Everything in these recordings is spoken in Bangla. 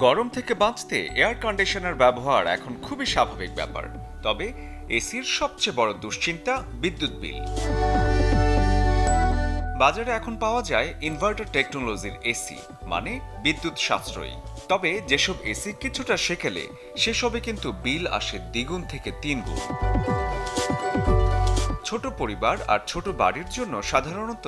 গরম থেকে বাঁচতে এয়ার কন্ডিশনার ব্যবহার এখন খুবই স্বাভাবিক ব্যাপার। তবে এসির সবচেয়ে বড় দুশ্চিন্তা বিদ্যুৎ বিল। বাজারে এখন পাওয়া যায় ইনভার্টার টেকনোলজির এসি, মানে বিদ্যুৎ সাশ্রয়ী। তবে যেসব এসি কিছুটা সেকেলে, সেসবে কিন্তু বিল আসে দ্বিগুণ থেকে 3 গুণ। ছোট পরিবার আর ছোট বাড়ির জন্য সাধারণত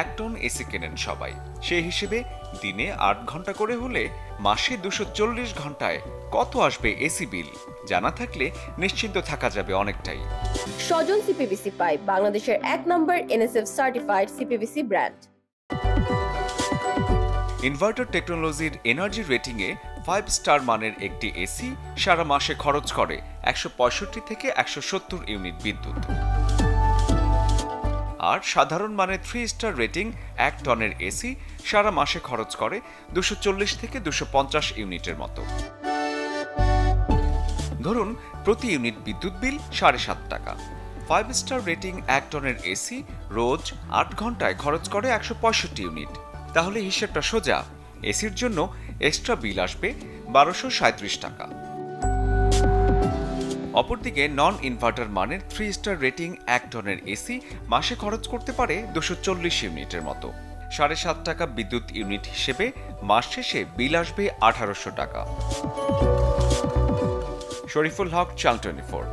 1 টন এসি কেনেন সবাই। সেই হিসেবে দিনে 8 ঘন্টা করে হলে মাসে 240 ঘন্টায় কত আসবে এসি বিল জানা থাকলে নিশ্চিন্ত থাকা যাবে অনেকটাই। সজন সিপিভিসি পাইপ বাংলাদেশের 1 নম্বর NSF certified CPVC brand. Inverter টেকনোলজির এনার্জি রেটিংয়ে 5 স্টার মানের একটি এসি সারা মাসে খরচ করে 165 থেকে 170 ইউনিট বিদ্যুৎ। আর সাধারণ মানের 3 স্টার রেটিং 1 টনের এসি সারা মাসে খরচ করে 240 থেকে 250 ইউনিটের মতো। ধরুন প্রতি ইউনিট বিদ্যুৎ বিল 7.5 টাকা। 5 স্টার রেটিং 1 টনের এসি রোজ 8 ঘন্টায় খরচ করে 165 ইউনিট। তাহলে হিসেবটা সোজা, এসির জন্য এক্সট্রা বিল আসবে 1237 টাকা। অপরদিকে নন ইনভার্টার মানের 3 স্টার রেটিং 1 টনের এসি মাসে খরচ করতে পারে 240 ইউনিটের মতো। 7.5 টাকা বিদ্যুৎ ইউনিট হিসেবে মাস শেষে বিল আসবে 1800 টাকা। শরীফুল হক, চ্যানেল 24।